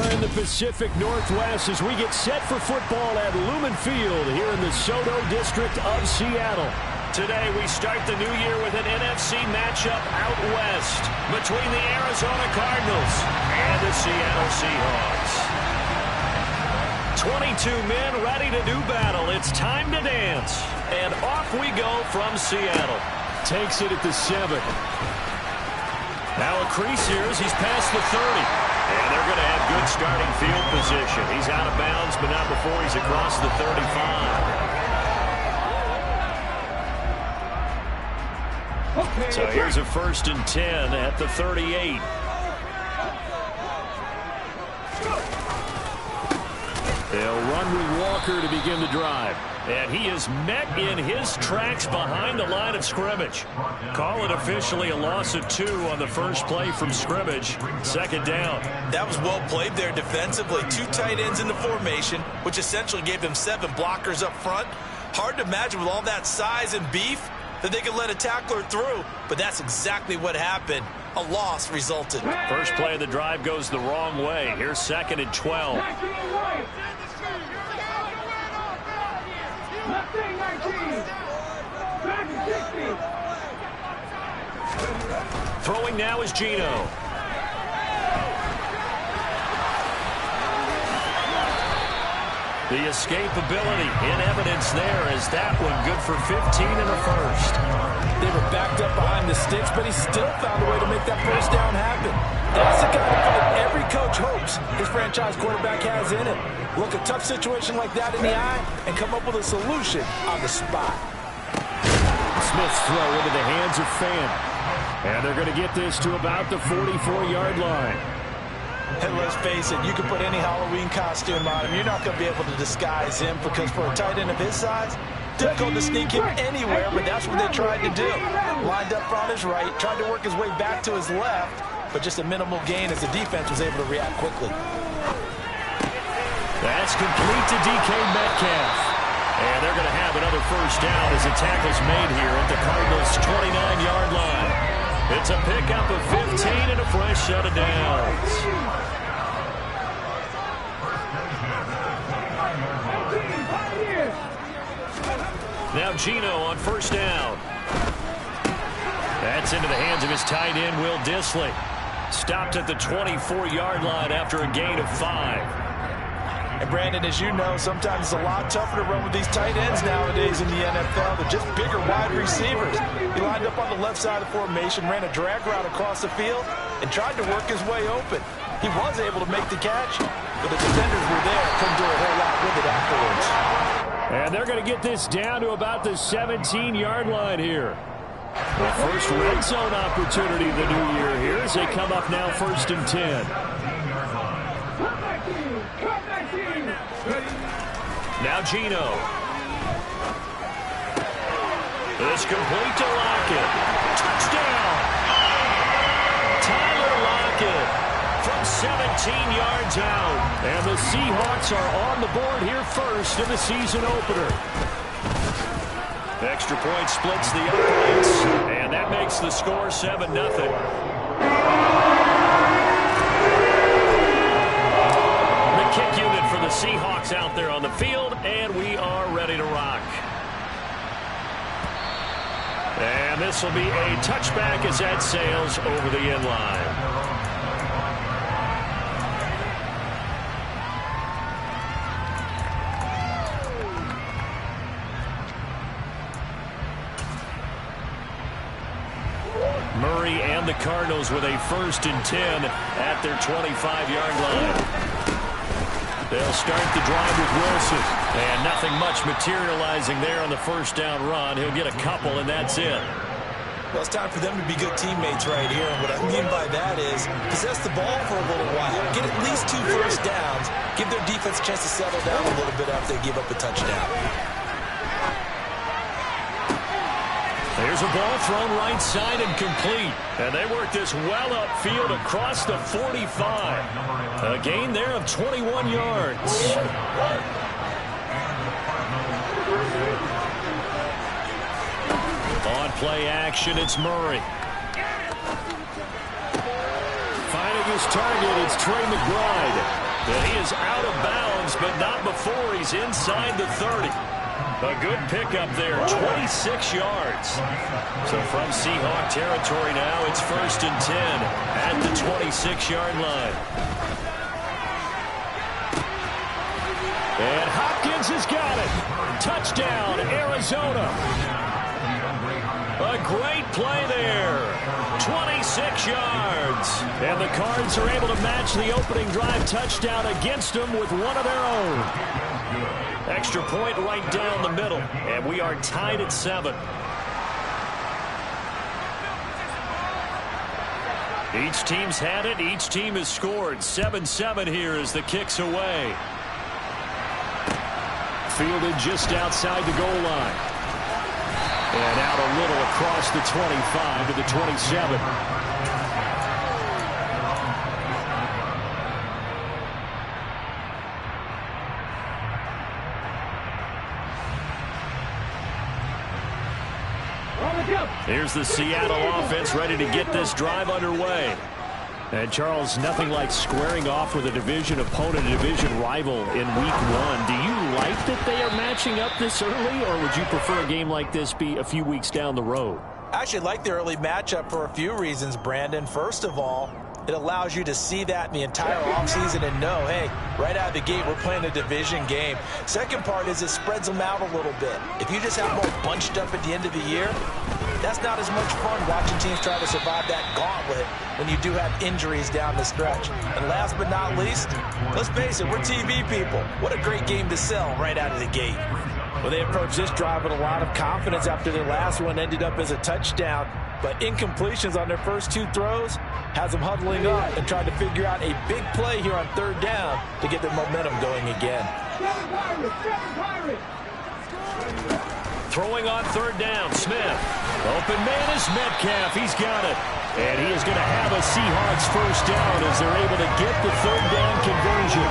are in the Pacific Northwest as we get set for football at Lumen Field here in the Soto District of Seattle. Today we start the new year with an NFC matchup out west between the Arizona Cardinals and the Seattle Seahawks. 22 men ready to do battle. It's time to dance. And off we go from Seattle. Takes it at the 7. Now a crease here as he's past the 30. And they're going to have good starting field position. He's out of bounds, but not before he's across the 35. So here's a 1st and 10 at the 38. They'll run with Walker to begin the drive. And he is met in his tracks behind the line of scrimmage. Call it officially a loss of 2 on the first play from scrimmage. 2nd down. That was well played there defensively. 2 tight ends in the formation, which essentially gave them 7 blockers up front. Hard to imagine with all that size and beef that they could let a tackler through, but that's exactly what happened. A loss resulted. First play of the drive goes the wrong way. Here's 2nd and 12. Throwing now is Geno. The escapability in evidence there as that one good for 15 and a first. They were backed up behind the sticks, but he still found a way to make that first down happen. That's the kind of fight every coach hopes his franchise quarterback has in him. Look a tough situation like that in the eye and come up with a solution on the spot. Smith's throw into the hands of Fan. And they're going to get this to about the 44-yard line. And let's face it, you can put any Halloween costume on him. You're not going to be able to disguise him because for a tight end of his size, difficult to sneak him anywhere, but that's what they tried to do. Lined up on his right, tried to work his way back to his left, but just a minimal gain as the defense was able to react quickly. That's complete to DK Metcalf. And they're going to have another first down as the tackle's made here at the Cardinals' 29-yard line. It's a pickup of 15 and a fresh set of downs. Now Geno on first down. That's into the hands of his tight end, Will Dissly. Stopped at the 24-yard line after a gain of 5. And Brandon, as you know, sometimes it's a lot tougher to run with these tight ends nowadays in the NFL. They're just bigger wide receivers. He lined up on the left side of the formation, ran a drag route across the field, and tried to work his way open. He was able to make the catch, but the defenders were there. Couldn't do a whole lot with it afterwards. And they're going to get this down to about the 17-yard line here. The first red zone opportunity of the new year here as they come up now 1st and 10. Now Geno. It's complete to Lockett. Touchdown! Tyler Lockett from 17 yards out. And the Seahawks are on the board here first in the season opener. Extra point splits the uprights. And that makes the score 7-0. Kick unit for the Seahawks out there on the field, and we are ready to rock. And this will be a touchback as that sails over the end line. Murray and the Cardinals with a 1st and 10 at their 25-yard line. They'll start the drive with Wilson. And nothing much materializing there on the first down run. He'll get a couple, and that's it. Well, it's time for them to be good teammates right here. And what I mean by that is possess the ball for a little while. Get at least 2 first downs. Give their defense a chance to settle down a little bit after they give up a touchdown. There's a ball thrown right side and complete. And they work this well upfield across the 45. A gain there of 21 yards. On play action, it's Murray. Finding getting his target. It's Trey McBride. And he is out of bounds, but not before he's inside the 30. A good pickup there, 26 yards. So from Seahawk territory now, it's 1st and 10 at the 26-yard line. And Hopkins has got it. Touchdown, Arizona. A great play there. 26 yards. And the Cards are able to match the opening drive touchdown against them with one of their own. Extra point right down the middle. And we are tied at 7. Each team's had it. Each team has scored. 7-7 here as the kick's away. Fielded just outside the goal line. And out a little across the 25 to the 27. Here's the Seattle offense ready to get this drive underway. And, Charles, nothing like squaring off with a division opponent, a division rival in Week 1. Do you like that they are matching up this early, or would you prefer a game like this be a few weeks down the road? I actually like the early matchup for a few reasons, Brandon. First of all, it allows you to see that in the entire offseason and know, hey, right out of the gate, we're playing a division game. Second part is it spreads them out a little bit. If you just have them all bunched up at the end of the year, that's not as much fun watching teams try to survive that gauntlet when you do have injuries down the stretch. And last but not least, let's face it, we're TV people. What a great game to sell right out of the gate. Well, they approached this drive with a lot of confidence after their last one ended up as a touchdown. But incompletions on their first 2 throws has them huddling up and trying to figure out a big play here on 3rd down to get their momentum going again. Throwing on 3rd down, Smith. Open man is Metcalf. He's got it. And he is going to have a Seahawks first down as they're able to get the 3rd down conversion.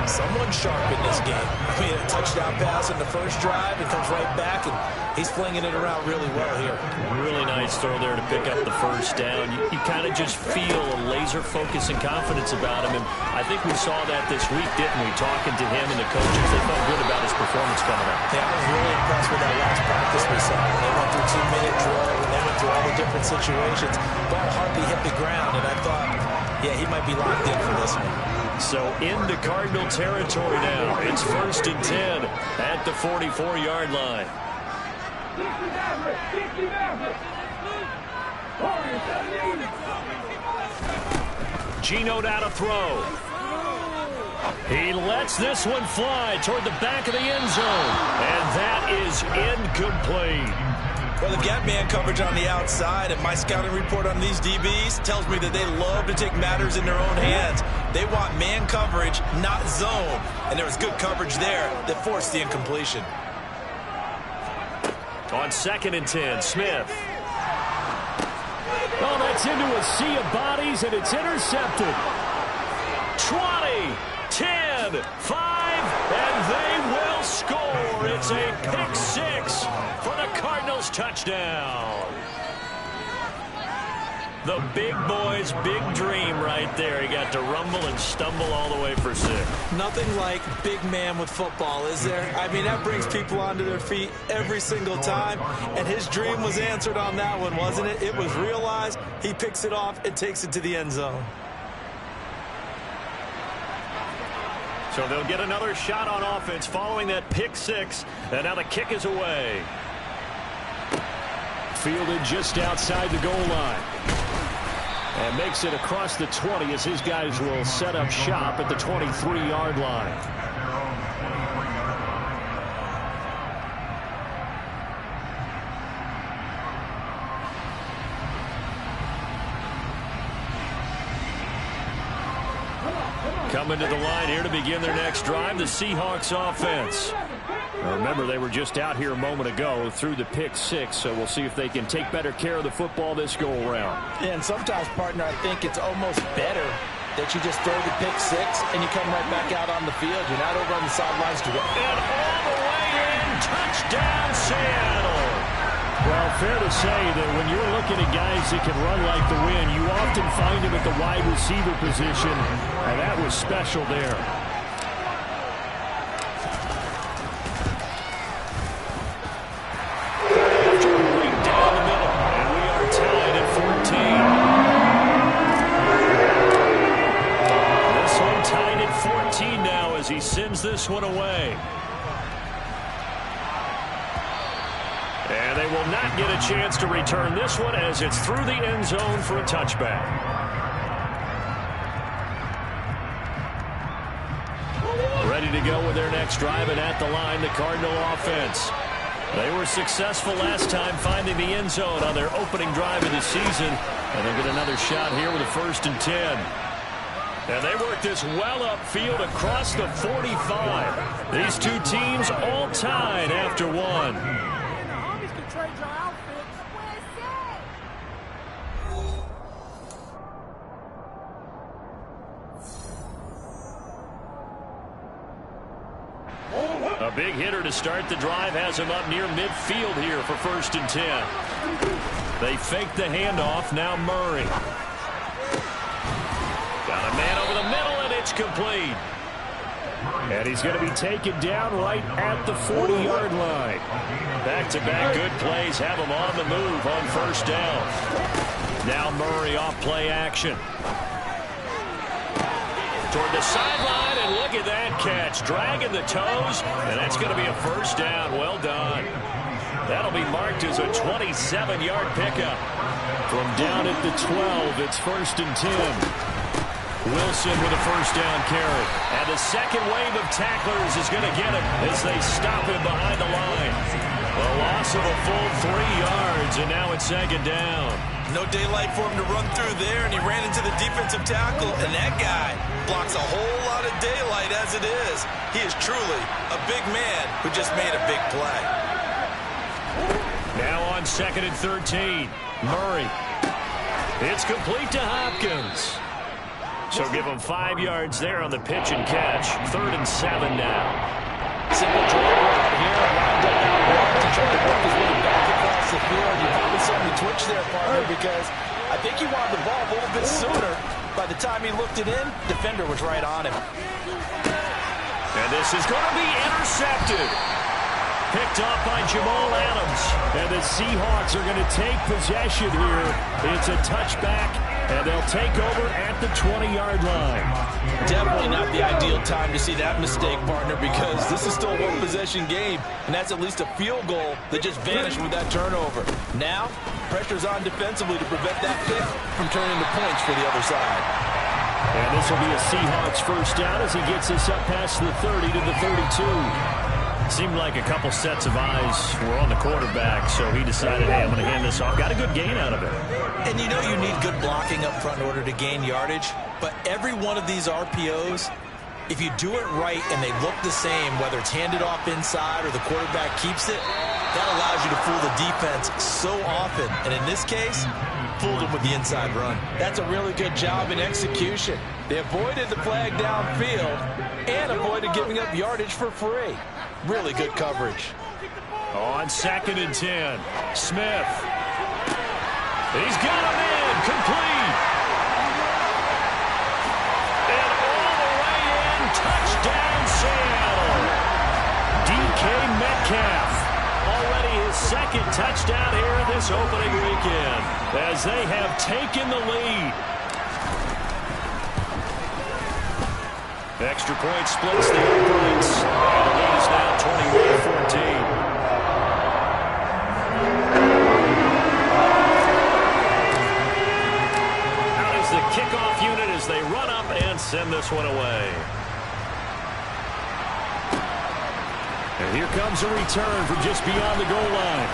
Someone sharp in this game. I mean, a touchdown pass in the first drive and comes right back, and he's flinging it around really well here. Really nice throw there to pick up the first down. You kind of just feel a laser focus and confidence about him, and I think we saw that this week, didn't we? Talking to him and the coaches, they felt good about his performance coming up. Yeah, I was really impressed with that last practice we saw. When they went through 2-minute drill, and they went through all the different situations. Ball hardly hit the ground, and I thought, yeah, he might be locked in for this one. So into Cardinal territory now. It's 1st and 10 at the 44-yard line. Geno now to throw. He lets this one fly toward the back of the end zone. And that is incomplete. Well, they've got man coverage on the outside, and my scouting report on these DBs tells me that they love to take matters in their own hands. They want man coverage, not zone. And there was good coverage there that forced the incompletion. On 2nd and 10, Smith. Oh, that's into a sea of bodies, and it's intercepted. 20, 10, 5, and they will score. It's a pick 6 for the Cardinals touchdown. The big boy's big dream right there. He got to rumble and stumble all the way for 6. Nothing like big man with football, is there? I mean, that brings people onto their feet every single time. And his dream was answered on that one, wasn't it? It was realized. He picks it off and takes it to the end zone. So they'll get another shot on offense following that pick 6. And now the kick is away. Fielded just outside the goal line. And makes it across the 20 as his guys will set up shop at the 23-yard line. Coming to the line here to begin their next drive, the Seahawks offense. Now remember, they were just out here a moment ago through the pick 6, so we'll see if they can take better care of the football this go-around. And sometimes, partner, I think it's almost better that you just throw the pick 6 and you come right back out on the field. You're not over on the sidelines. And all the way in, touchdown Seattle. Well, fair to say that when you're looking at guys that can run like the wind, you often find them at the wide receiver position, and that was special there. Right down the middle, and we are tied at 14. This one tied at 14 now as he sends this one away. And they will not get a chance to return this one as it's through the end zone for a touchback. Ready to go with their next drive, and at the line, the Cardinal offense. They were successful last time finding the end zone on their opening drive of the season, and they'll get another shot here with a 1st and 10. And they work this well upfield across the 45. These two teams all tied after one. A big hitter to start the drive has him up near midfield here for 1st and 10. They fake the handoff. Now Murray. Got a man over the middle, and it's complete. And he's going to be taken down right at the 40-yard line. Back-to-back good plays have him on the move on 1st down. Now Murray off play action. Toward the sideline, and look at that catch. Dragging the toes, and that's going to be a 1st down. Well done. That'll be marked as a 27-yard pickup. From down at the 12, it's 1st and 10. Wilson with a 1st down carry. And the second wave of tacklers is going to get him as they stop him behind the line. A loss of a full 3 yards, and now it's 2nd down. No daylight for him to run through there, and he ran into the defensive tackle, and that guy blocks a whole lot of daylight as it is. He is truly a big man who just made a big play. Now on 2nd and 13, Murray. It's complete to Hopkins. So give him 5 yards there on the pitch and catch. 3rd and 7 now. Simple drag route here, lined up out wide to try to work his way back across the field. You probably saw me twitch there, partner, because I think he wanted the ball a little bit sooner. By the time he looked it in, defender was right on him. And this is going to be intercepted. Picked off by Jamal Adams. And the Seahawks are going to take possession here. It's a touchback, and they'll take over at the 20-yard line. Definitely not the ideal time to see that mistake, partner, because this is still a one-possession game, and that's at least a field goal that just vanished with that turnover. Now, pressure's on defensively to prevent that pick from turning to points for the other side. And this will be a Seahawks 1st down as he gets this up past the 30 to the 32. Seemed like a couple sets of eyes were on the quarterback, so he decided, hey, I'm going to hand this off. Got a good gain out of it. And you know you need good blocking up front in order to gain yardage, but every one of these RPOs, if you do it right and they look the same, whether it's handed off inside or the quarterback keeps it, that allows you to fool the defense so often. And in this case, fooled them with the inside run. That's a really good job in execution. They avoided the flag downfield and avoided giving up yardage for free. Really good coverage. On 2nd and 10, Smith. He's got him in, complete. And all the way in, touchdown Seattle. DK Metcalf. Already his 2nd touchdown here in this opening weekend as they have taken the lead. Extra point splits the opponents. And the lead is now 21-14. Out is the kickoff unit as they run up and send this one away. And here comes a return from just beyond the goal line.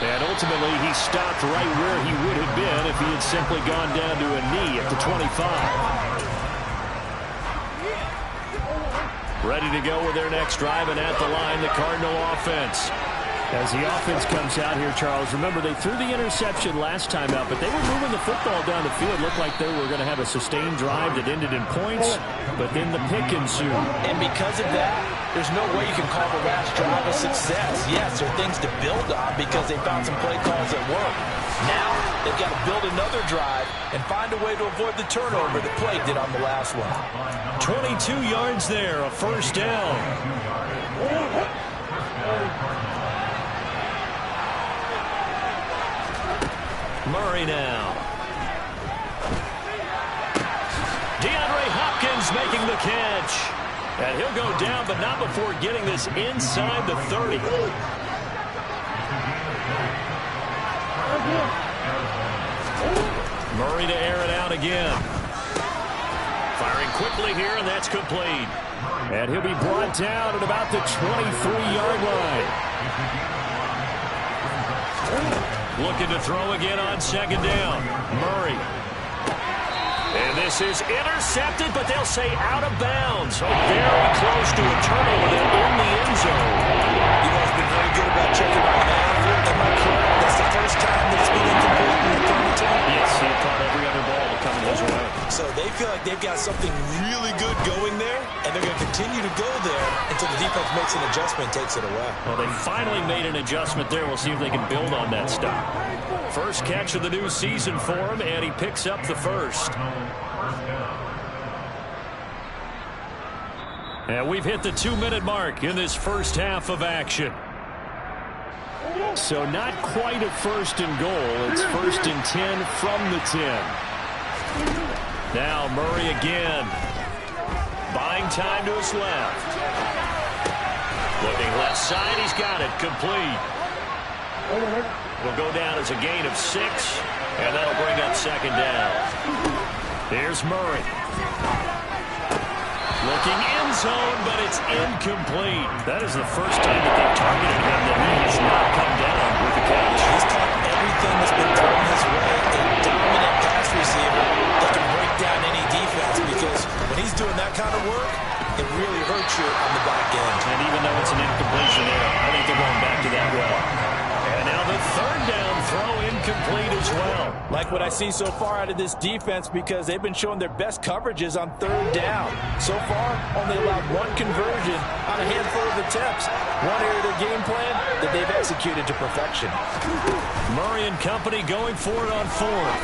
And ultimately, he stopped right where he would have been if he had simply gone down to a knee at the 25. Ready to go with their next drive, and at the line, the Cardinal offense. As the offense comes out here, Charles, remember they threw the interception last time out, but they were moving the football down the field. Looked like they were going to have a sustained drive that ended in points, but then the pick ensued. And because of that, there's no way you can call the last drive a success. Yes, there are things to build on because they found some play calls that work. Now they've got to build another drive and find a way to avoid the turnover that Play did on the last one. 22 yards there, a first down. Murray now. DeAndre Hopkins making the catch. And he'll go down, but not before getting this inside the 30. Murray to air it out again. Firing quickly here, and that's complete. And he'll be brought down at about the 23-yard line. Looking to throw again on second down. Murray. And this is intercepted, but they'll say out of bounds. So very close to a turnover in the end zone. You guys have been very good about checking my math. Am I correct? That's the first time that it's been incomplete in the 30 time? Yes, he caught every other ball coming his way. So they feel like they've got something really good going there, and they're going to continue to go there until the defense makes an adjustment and takes it away. Well, they finally made an adjustment there. We'll see if they can build on that stop. First catch of the new season for him, and he picks up the first. And we've hit the 2-minute mark in this first half of action. So not quite a first and goal. It's first and 10 from the 10. Now Murray again. Buying time to his left. Looking left side, he's got it. Complete. Will go down as a gain of 6, and that'll bring up second down. Here's Murray. Looking end zone, but it's incomplete. That is the first time that they've targeted him that he has not come down with the catch. He's caught everything that's been thrown his way. A dominant pass receiver that can break down any defense, because when he's doing that kind of work, it really hurts you on the back end. And even though it's an incompletion there, I think they're going back to that route. And now the third down throw incomplete as well. Like what I see so far out of this defense, because they've been showing their best coverages on third down. So far, only allowed one conversion on a handful of attempts. One area of their game plan that they've executed to perfection. Murray and company going for it on fourth.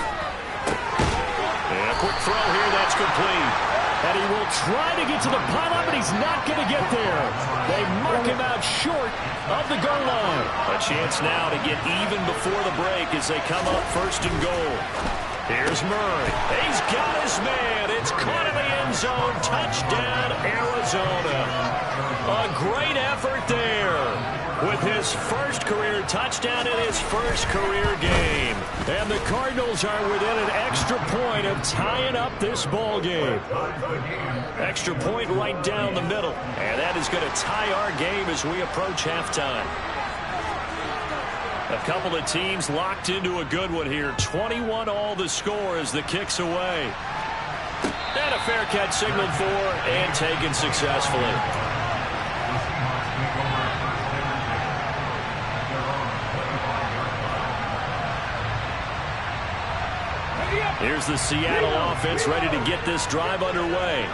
And a quick throw here, that's complete. And he will try to get to the pylon, but he's not going to get there. They mark him out short of the goal line. A chance now to get even before the break as they come up first and goal. Here's Murray. He's got his man. It's caught in the end zone. Touchdown, Arizona. A great effort there with his first career touchdown in his first career game. And the Cardinals are within an extra point of tying up this ball game. Extra point right down the middle. And that is going to tie our game as we approach halftime. A couple of teams locked into a good one here. 21 all the score as the kick's away. And a fair catch signaled for and taken successfully. Here's the Seattle offense ready to get this drive underway.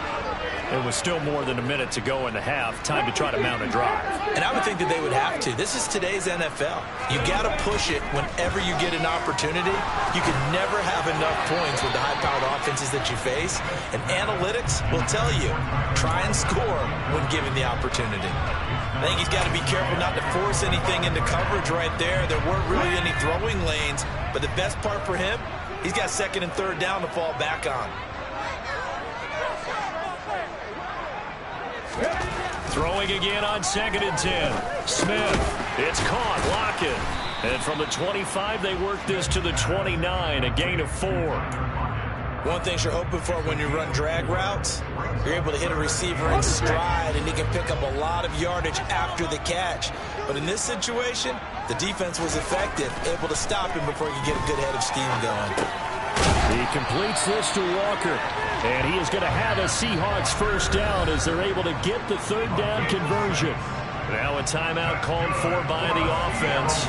It was still more than a minute to go in the half. Time to try to mount a drive. And I would think that they would have to. This is today's NFL. You got to push it whenever you get an opportunity. You can never have enough points with the high-powered offenses that you face. And analytics will tell you, try and score when given the opportunity. I think he's got to be careful not to force anything into coverage right there. There weren't really any throwing lanes. But the best part for him, he's got second and third down to fall back on. Throwing again on second and 10. Smith. It's caught. Lockett. And from the 25, they work this to the 29. A gain of 4. One thing you're hoping for when you run drag routes, you're able to hit a receiver in stride, and he can pick up a lot of yardage after the catch. But in this situation, the defense was effective, able to stop him before he could get a good head of steam going. He completes this to Walker. And he is going to have a Seahawks first down as they're able to get the third down conversion. Now a timeout called for by the offense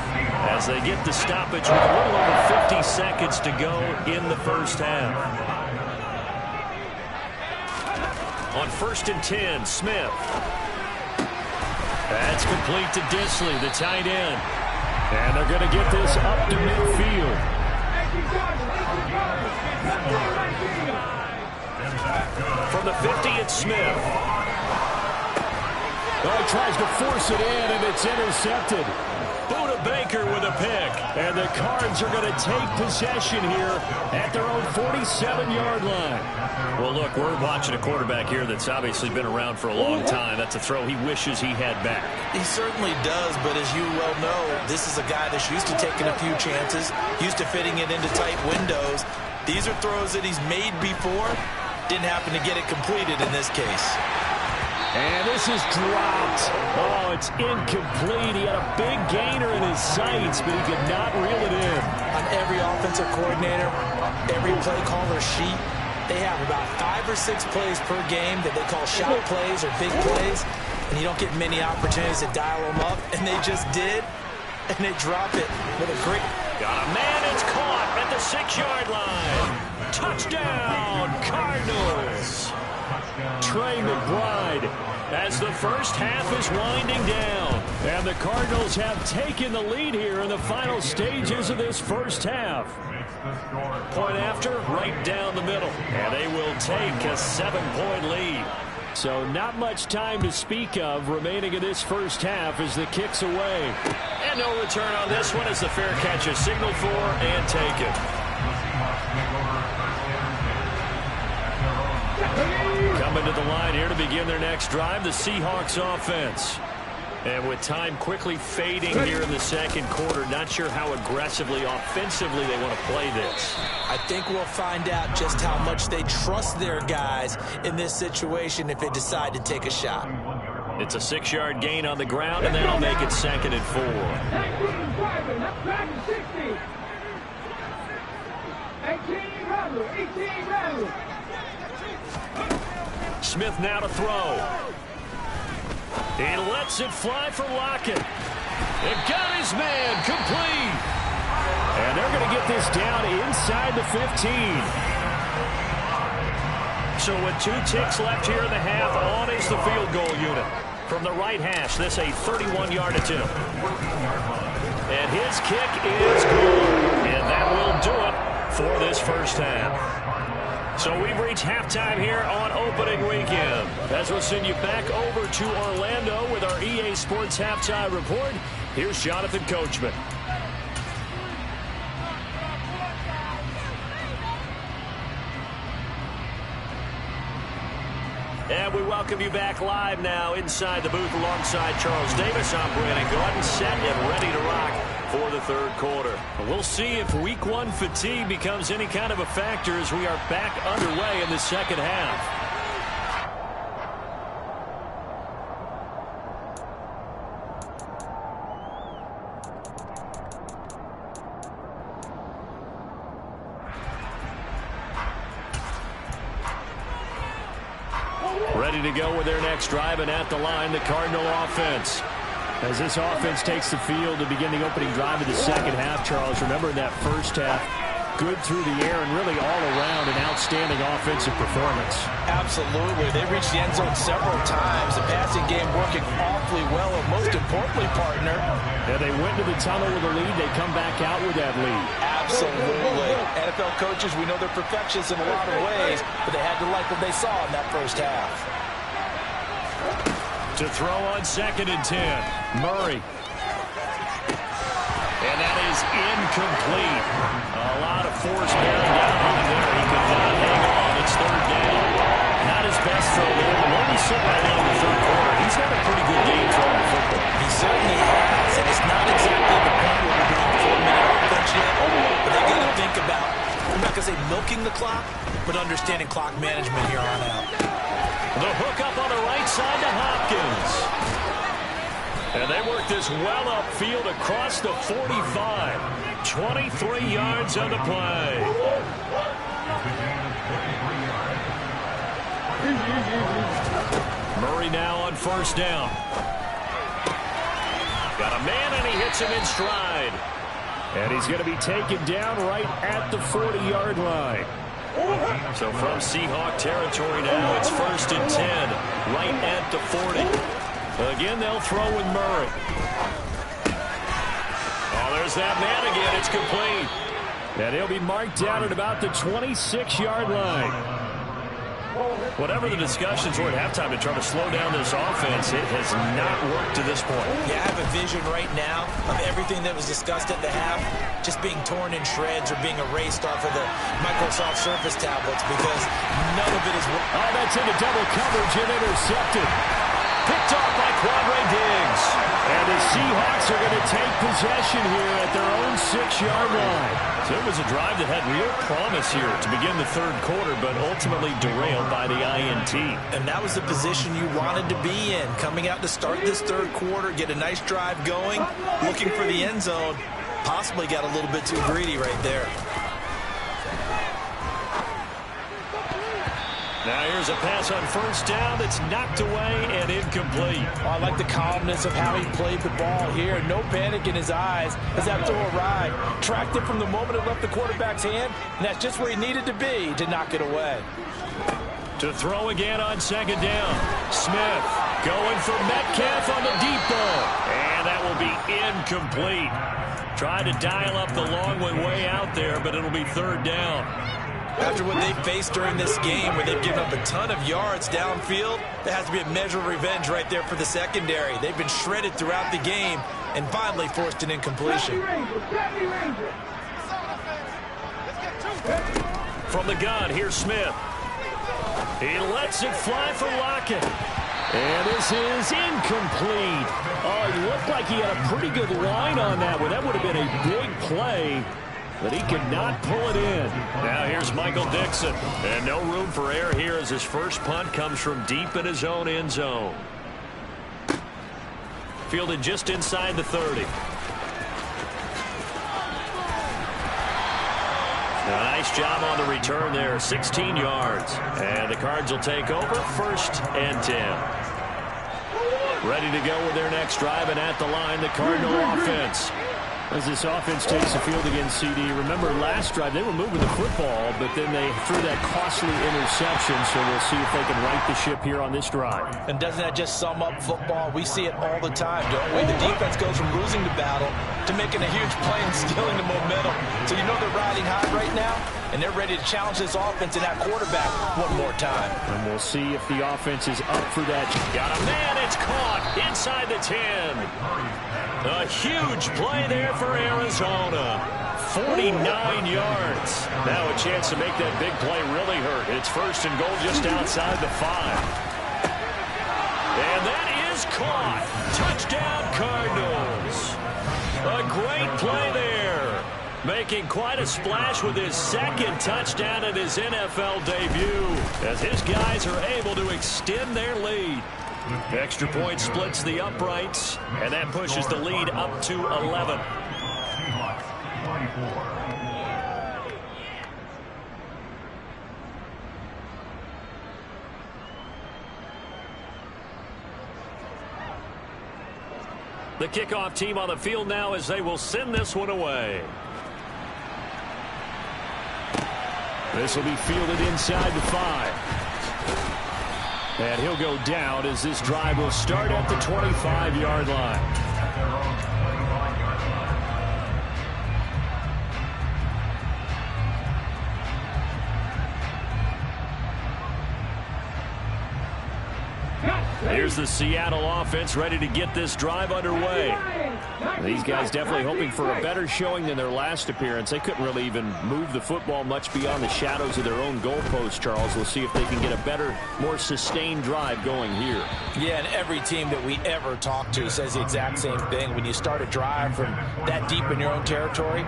as they get the stoppage with a little over 50 seconds to go in the first half. On 1st and 10, Smith. That's complete to Disley, the tight end. And they're going to get this up to midfield. From the 50, it's Smith. Oh, he tries to force it in, and it's intercepted. Buda Baker with a pick. And the Cards are going to take possession here at their own 47-yard line. Well, look, we're watching a quarterback here that's obviously been around for a long time. That's a throw he wishes he had back. He certainly does, but as you well know, this is a guy that's used to taking a few chances, used to fitting it into tight windows. These are throws that he's made before. Didn't happen to get it completed in this case. And this is dropped. Oh, it's incomplete. He had a big gainer in his sights, but he could not reel it in. On every offensive coordinator, every play caller sheet, they have about 5 or 6 plays per game that they call shot plays or big plays, and you don't get many opportunities to dial them up, and they just did, and they drop it with a great... Got a man, it's caught at the 6-yard line. Touchdown, Cardinals. Trey McBride as the first half is winding down. And the Cardinals have taken the lead here in the final stages of this first half. Point after, right down the middle. And they will take a 7-point lead. So not much time to speak of remaining in this first half as the kick's away. And no return on this one as the fair catch is signaled for and taken. Coming to the line here to begin their next drive, the Seahawks offense. And with time quickly fading here in the second quarter, not sure how aggressively, offensively they want to play this. I think we'll find out just how much they trust their guys in this situation if they decide to take a shot. It's a 6-yard gain on the ground, and that'll make it 2nd and 4. Smith now to throw. He lets it fly for Lockett. It got his man complete. And they're going to get this down inside the 15. So with 2 ticks left here in the half, on is the field goal unit. From the right hash, this a 31-yard attempt. And his kick is good. And that will do it for this first half. So we've reached halftime here on opening weekend. As we'll send you back over to Orlando with our EA Sports Halftime Report. Here's Jonathan Coachman. And we welcome you back live now inside the booth alongside Charles Davis. I'm Brandon Gordon, set and ready to rock for the third quarter. We'll see if week 1 fatigue becomes any kind of a factor as we are back underway in the second half. Ready to go with their next drive, and at the line, the Cardinal offense. As this offense takes the field to begin the opening drive of the second half, Charles, remember in that first half, good through the air and really all around an outstanding offensive performance. Absolutely. They reached the end zone several times. The passing game working awfully well, and most importantly, partner. Yeah, they went to the tunnel with a lead. They come back out with that lead. Absolutely. NFL coaches, we know they're perfectionists in a lot of ways, but they had to like what they saw in that first half. To throw on 2nd and 10, Murray. And that is incomplete. A lot of force bearing down on him there. He could not hang on. It's 3rd down. Not his best throw there, but when he's sitting right now in the third quarter, he's got a pretty good game throwing the football. He certainly has, and it's not exactly the point where we're doing 4-minute offense yet, but they got to think about, I'm not going to say milking the clock, but understanding clock management here on out. The hook up on the right side to Hopkins. And they work this well upfield across the 45. 23 yards on the play. Murray now on 1st down. Got a man, and he hits him in stride. And he's going to be taken down right at the 40-yard line. So from Seahawk territory now, it's 1st and 10, right at the 40. Again, they'll throw with Murray. Oh, there's that man again. It's complete. And he'll be marked down at about the 26-yard line. Whatever the discussions were at halftime to try to slow down this offense, it has not worked to this point. Yeah, I have a vision right now of everything that was discussed at the half just being torn in shreds or being erased off of the Microsoft Surface tablets because none of it is... Oh, that's into double coverage and intercepted. Picked off by Quandre Diggs. And the Seahawks are going to take possession here at their own 6-yard line. So it was a drive that had real promise here to begin the third quarter, but ultimately derailed by the INT. And that was the position you wanted to be in. Coming out to start this third quarter, get a nice drive going, looking for the end zone. Possibly got a little bit too greedy right there. Now here's a pass on first down that's knocked away and incomplete. Oh, I like the calmness of how he played the ball here. No panic in his eyes as that throw arrived. Tracked it from the moment it left the quarterback's hand, and that's just where he needed to be to knock it away. To throw again on second down. Smith going for Metcalf on the deep ball. And that will be incomplete. Tried to dial up the long one way out there, but it'll be third down. After what they faced during this game where they've given up a ton of yards downfield, there has to be a measure of revenge right there for the secondary. They've been shredded throughout the game and finally forced an incompletion. From the gun, here's Smith. He lets it fly for Lockett. And this is incomplete. Oh, it looked like he had a pretty good line on that one. That would have been a big play. But he could not pull it in. Now here's Michael Dixon. And no room for error here as his first punt comes from deep in his own end zone. Fielded just inside the 30. A nice job on the return there. 16 yards. And the Cards will take over 1st and 10. Ready to go with their next drive, and at the line, the Cardinal offense. As this offense takes the field against CD, remember last drive they were moving the football, but then they threw that costly interception, so we'll see if they can right the ship here on this drive. And doesn't that just sum up football? We see it all the time, don't we? The defense goes from losing the battle to making a huge play and stealing the momentum. So you know they're riding high right now, and they're ready to challenge this offense and that quarterback one more time. And we'll see if the offense is up for that. Got a man, it's caught inside the 10. A huge play there for Arizona. 49 yards. Now a chance to make that big play really hurt. It's 1st and goal just outside the 5. And that is caught. Touchdown, Cardinals. A great play there. Making quite a splash with his second touchdown in his NFL debut, as his guys are able to extend their lead. Extra point splits the uprights, and that pushes the lead up to 11. The kickoff team on the field now as they will send this one away. This will be fielded inside the 5. And he'll go down as this drive will start at the 25-yard line. Here's the Seattle offense ready to get this drive underway. These guys definitely hoping for a better showing than their last appearance. They couldn't really even move the football much beyond the shadows of their own goalpost, Charles. We'll see if they can get a better, more sustained drive going here. Yeah, and every team that we ever talk to says the exact same thing. When you start a drive from that deep in your own territory,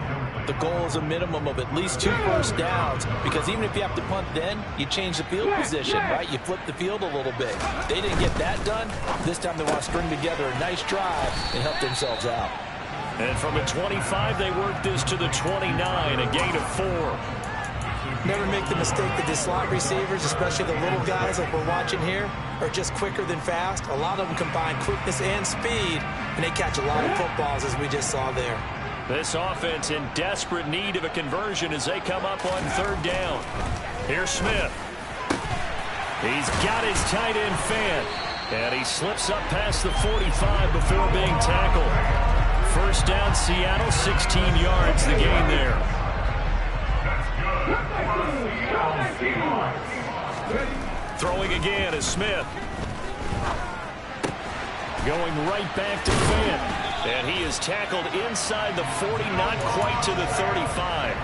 the goal is a minimum of at least 2 first downs, because even if you have to punt then, you change the field position, right? You flip the field a little bit. They didn't get that done. This time they want to string together a nice drive and help themselves out. And from a 25, they work this to the 29, a gain of 4. Never make the mistake that the slot receivers, especially the little guys like we're watching here, are just quicker than fast. A lot of them combine quickness and speed, and they catch a lot of footballs, as we just saw there. This offense in desperate need of a conversion as they come up on 3rd down. Here's Smith. He's got his tight end fan, and he slips up past the 45 before being tackled. 1st down, Seattle, 16 yards the gain there. Throwing again is Smith. Going right back to Fant. And he is tackled inside the 40, not quite to the 35.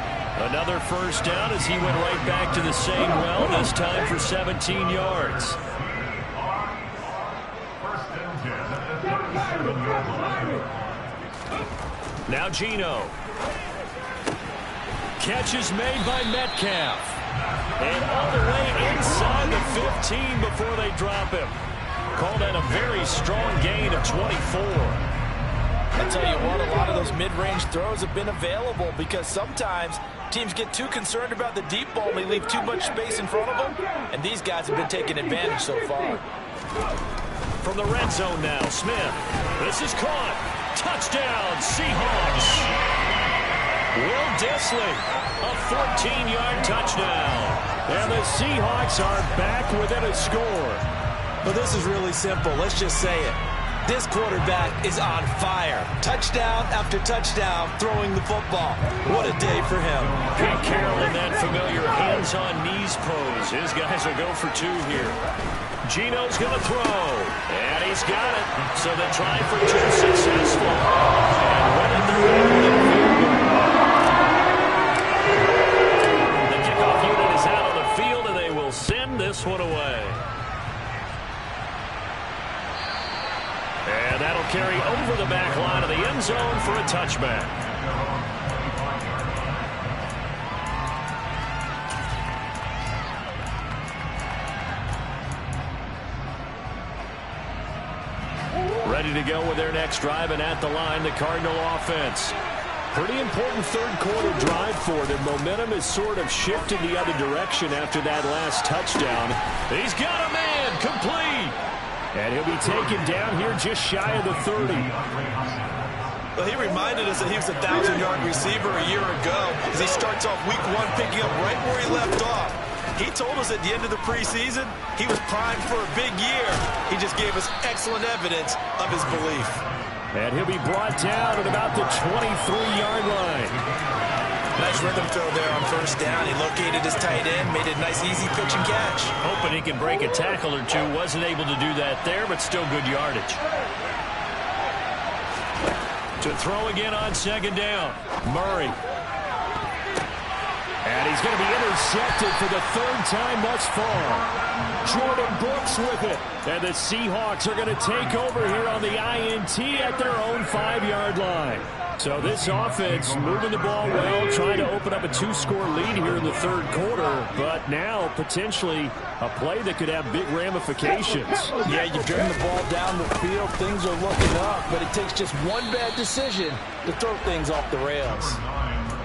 Another 1st down as he went right back to the same well, this time for 17 yards. Now Geno. Catch is made by Metcalf. And all the way inside the 15 before they drop him. Called that a very strong gain of 24. I'll tell you what, a lot of those mid-range throws have been available because sometimes teams get too concerned about the deep ball and they leave too much space in front of them, and these guys have been taking advantage so far. From the red zone now, Smith. This is caught. Touchdown, Seahawks. Will Dissly, a 14-yard touchdown. And the Seahawks are back within a score. Well, this is really simple. Let's just say it. This quarterback is on fire. Touchdown after touchdown throwing the football. What a day for him. Pete Carroll in that familiar hands-on-knees pose. His guys will go for 2 here. Geno's going to throw. And he's got it. So the try for 2 successful. And winning the field goal. The kickoff unit is out on the field, and they will send this one away. And that'll carry over the back line of the end zone for a touchback. Ready to go with their next drive, and at the line, the Cardinal offense. Pretty important 3rd quarter drive for them. Momentum has sort of shifted the other direction after that last touchdown. He's got a man, complete. And he'll be taken down here just shy of the 30. Well, he reminded us that he was a 1,000-yard receiver a year ago as he starts off week 1 picking up right where he left off. He told us at the end of the preseason he was primed for a big year. He just gave us excellent evidence of his belief. And he'll be brought down at about the 23-yard line. Nice rhythm throw there on 1st down. He located his tight end, made a nice easy pitch and catch. Hoping he can break a tackle or 2. Wasn't able to do that there, but still good yardage. To throw again on 2nd down. Murray. And he's going to be intercepted for the 3rd time thus far. Jordan Brooks with it. And the Seahawks are going to take over here on the INT at their own 5-yard line. So this offense moving the ball well, trying to open up a 2-score lead here in the 3rd quarter. But now potentially a play that could have big ramifications. Yeah, you've driven the ball down the field. Things are looking up, but it takes just one bad decision to throw things off the rails.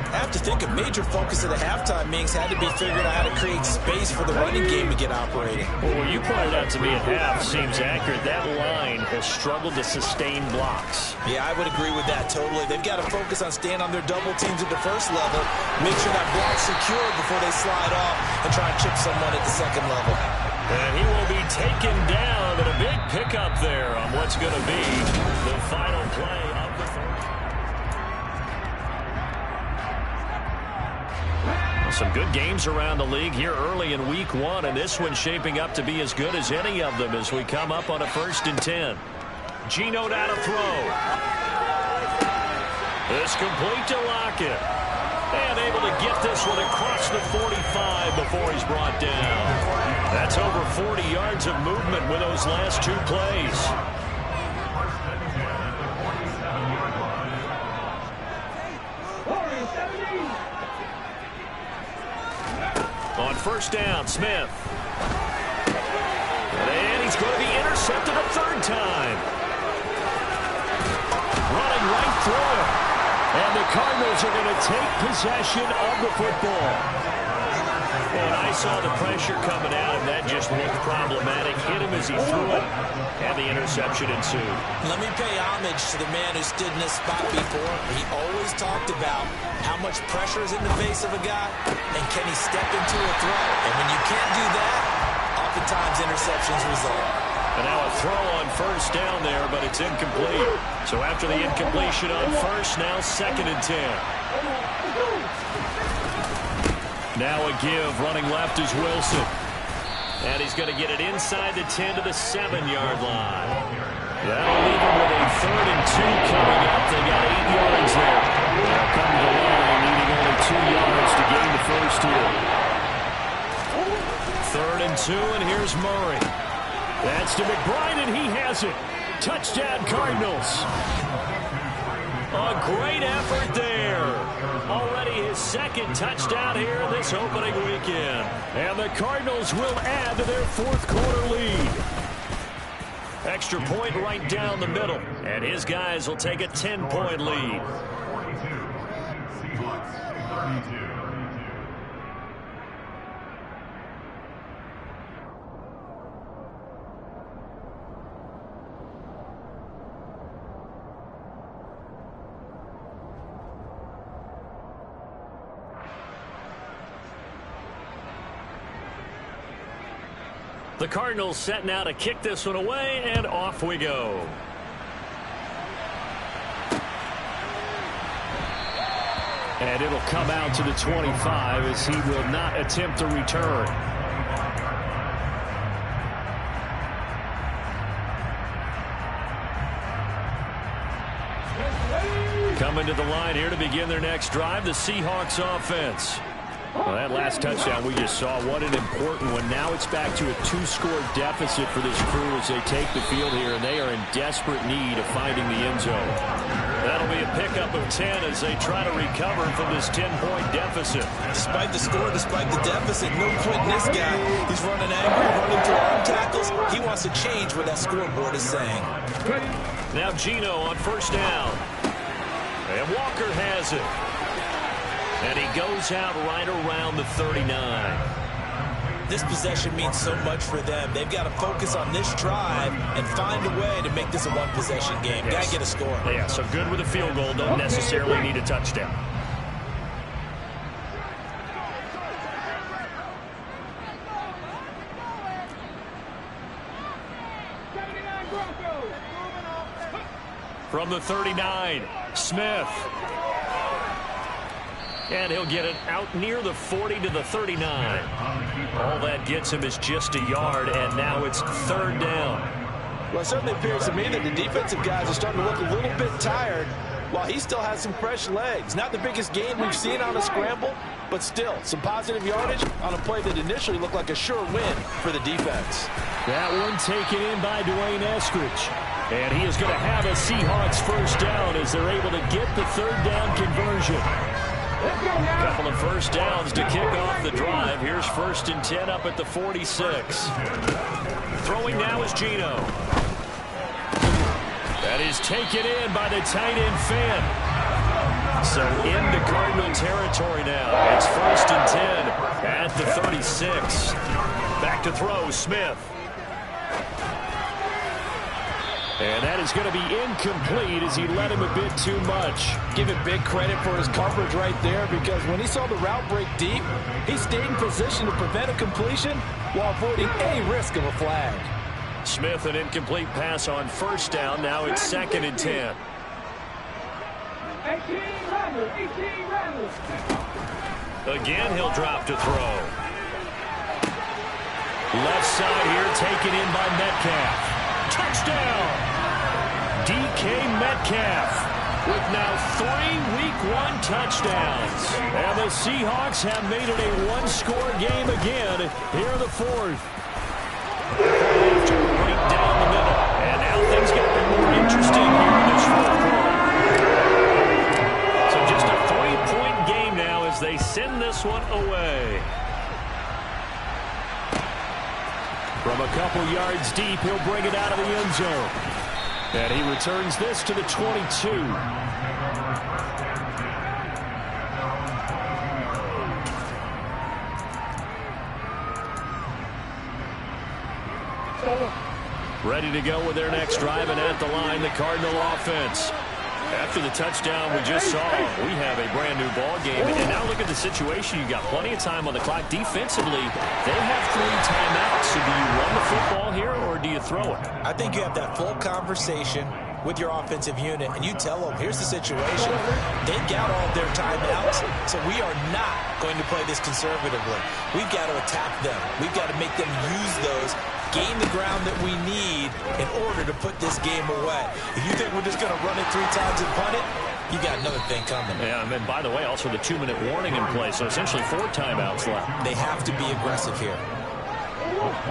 I have to think a major focus of the halftime meetings had to be figuring out how to create space for the running game to get operating. Well, what you pointed out to me at half seems accurate. That line has struggled to sustain blocks. Yeah, I would agree with that totally. They've got to focus on staying on their double teams at the 1st level, make sure that block's secure before they slide off and try and chip someone at the 2nd level. And he will be taken down, but a big pickup there on what's going to be the final play of the 3rd. Some good games around the league here early in week 1, and this one's shaping up to be as good as any of them as we come up on a 1st and 10. Geno now to throw. It's complete to Lockett. And able to get this one across the 45 before he's brought down. That's over 40 yards of movement with those last 2 plays. On 1st down, Smith. And he's going to be intercepted a 3rd time. Running right through it. And the Cardinals are going to take possession of the football. Well, and I saw the pressure coming out, and that just looked problematic. Hit him as he threw it, and the interception ensued. Let me pay homage to the man who stood in this spot before. He always talked about how much pressure is in the face of a guy, and can he step into a throw. And when you can't do that, oftentimes interceptions result. And now a throw on first down there, but it's incomplete. So after the incompletion on first, now 2nd and 10. Now a give, running left is Wilson. And he's going to get it inside the 10 to the 7-yard line. That'll leave him with a 3rd and 2 coming up. They got 8 yards there. They'll come to the line, needing only 2 yards to gain the first here. 3rd and 2, and here's Murray. That's to McBride, and he has it. Touchdown, Cardinals. A great effort there. Already his 2nd touchdown here this opening weekend. And the Cardinals will add to their 4th quarter lead. Extra point right down the middle. And his guys will take a 10-point lead. Seahawks 32. The Cardinals set now to kick this one away, and off we go. And it'll come out to the 25 as he will not attempt a return. Coming to the line here to begin their next drive, the Seahawks offense. Well, that last touchdown we just saw, what an important one. Now it's back to a 2-score deficit for this crew as they take the field here, and they are in desperate need of finding the end zone. That'll be a pickup of 10 as they try to recover from this 10-point deficit. Despite the score, despite the deficit, no quitting this guy. He's running angry, running through arm tackles. He wants to change what that scoreboard is saying. Now Gino on first down. And Walker has it. And he goes out right around the 39. This possession means so much for them. They've got to focus on this drive and find a way to make this a one-possession game. Yes. Got to get a score. Yeah, so good with a field goal. Don't necessarily need a touchdown. From the 39, Smith. And he'll get it out near the 40 to the 39. All that gets him is just a yard, and now it's 3rd down. Well, it certainly appears to me that the defensive guys are starting to look a little bit tired while he still has some fresh legs. Not the biggest gain we've seen on a scramble, but still some positive yardage on a play that initially looked like a sure win for the defense. That one taken in by Dwayne Eskridge. And he is going to have a Seahawks first down as they're able to get the 3rd down conversion. A couple of first downs to kick off the drive. Here's 1st and 10 up at the 46. Throwing now is Gino. That is taken in by the tight end Finn. So into Cardinal territory now. It's 1st and 10 at the 36. Back to throw, Smith. And that is going to be incomplete as he led him a bit too much. Give him big credit for his coverage right there, because when he saw the route break deep, he stayed in position to prevent a completion while avoiding any risk of a flag. Smith, an incomplete pass on first down. Now it's 2nd and 10. Again, he'll drop to throw. Left side here, taken in by Metcalf. Touchdown! DK Metcalf with now 3 Week 1 touchdowns. And the Seahawks have made it a 1-score game again here in the 4th. Right down the middle. And now things get a bit more interesting here in this 4th quarter. So just a 3-point game now as they send this one away. From a couple yards deep, he'll bring it out of the end zone. And he returns this to the 22. Ready to go with their next drive, and at the line, the Cardinal offense. After the touchdown we just saw, we have a brand-new ball game. And now look at the situation. You got plenty of time on the clock. Defensively, they have 3 timeouts. So do you run the football here, or do you throw it? I think you have that full conversation with your offensive unit, and you tell them, here's the situation. They've got all of their timeouts, so we are not going to play this conservatively. We've got to attack them. We've got to make them use those, gain the ground that we need in order to put this game away. If you think we're just going to run it 3 times and punt it, you got another thing coming. Yeah, and by the way, also the 2-minute warning in place, so essentially 4 timeouts left. They have to be aggressive here.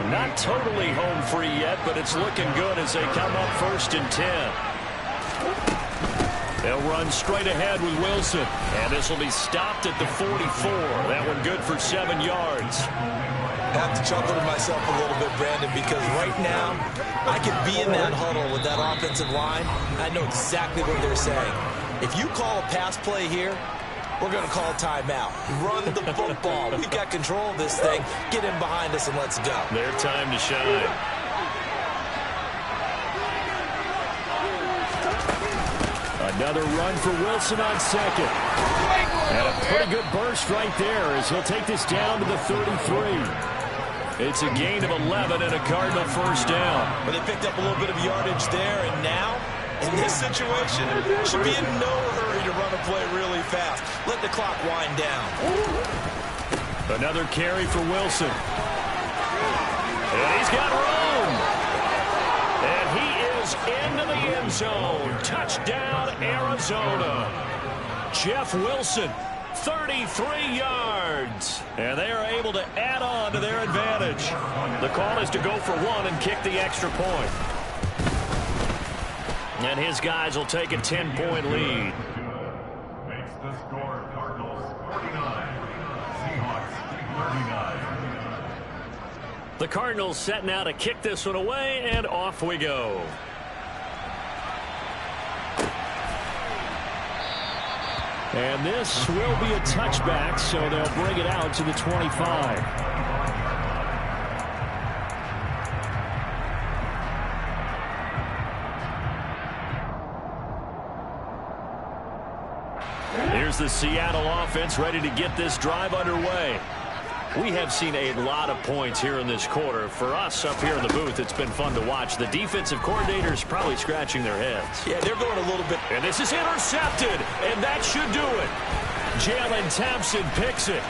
Not totally home free yet, but it's looking good as they come up 1st and 10. They'll run straight ahead with Wilson, and this will be stopped at the 44. That one good for 7 yards. I have to chuckle to myself a little bit, Brandon, because right now I could be in that huddle with that offensive line. I know exactly what they're saying. If you call a pass play here, we're going to call timeout. Run the football. We've got control of this thing. Get in behind us and let's go. Their time to shine. Another run for Wilson on 2nd. And a pretty good burst right there as he'll take this down to the 33. It's a gain of 11 and a Cardinal 1st down. But they picked up a little bit of yardage there, and now, in this situation, should be in no hurry to run a play really fast. Let the clock wind down. Another carry for Wilson. And he's got room. And he is into the end zone. Touchdown, Arizona. Jeff Wilson, 33 yards. And they are able to add on to their advantage. The call is to go for 1 and kick the extra point. And his guys will take a 10-point lead. Makes the score Cardinals 49, Seahawks 39. The Cardinals set now to kick this one away, and off we go. And this will be a touchback, so they'll bring it out to the 25. Here's the Seattle offense ready to get this drive underway. We have seen a lot of points here in this quarter. For us up here in the booth, it's been fun to watch. The defensive coordinators probably scratching their heads. Yeah, they're going a little bit. And this is intercepted, and that should do it. Jalen Thompson picks it.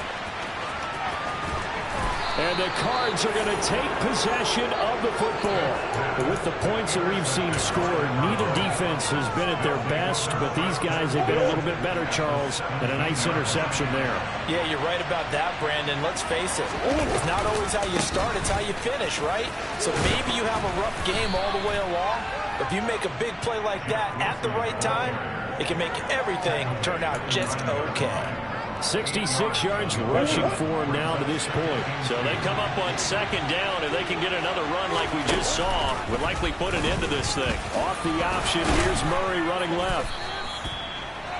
And the Cards are going to take possession of the football. But with the points that we've seen scored, neither defense has been at their best, but these guys have been a little bit better, Charles, and a nice interception there. Yeah, you're right about that, Brandon. Let's face it. It's not always how you start, it's how you finish, right? So maybe you have a rough game all the way along. If you make a big play like that at the right time, it can make everything turn out just okay. 66 yards rushing for him now to this point. So they come up on 2nd down, and they can get another run like we just saw. Would likely put an end to this thing. Off the option, here's Murray running left.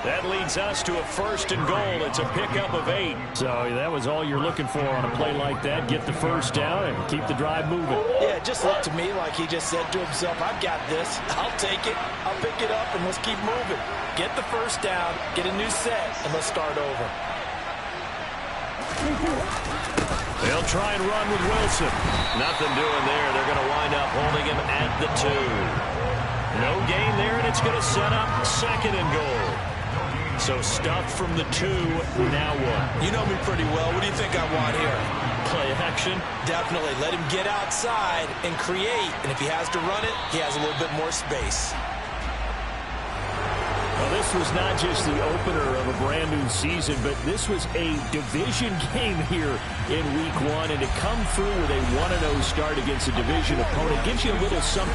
That leads us to a 1st and goal. It's a pickup of 8. So that was all you're looking for on a play like that. Get the 1st down and keep the drive moving. Yeah, it just looked to me like he just said to himself, I've got this. I'll take it. I'll pick it up, and let's keep moving. Get the 1st down, get a new set, and let's start over. They'll try and run with Wilson. Nothing doing there. They're going to wind up holding him at the 2. No gain there, and it's going to set up 2nd and goal. So stuffed from the 2, now what? You know me pretty well. What do you think I want here? Play action? Definitely. Let him get outside and create. And if he has to run it, he has a little bit more space. Well, this was not just the opener of a brand new season, but this was a division game here in week 1. And to come through with a 1-0 start against a division opponent gives you a little something.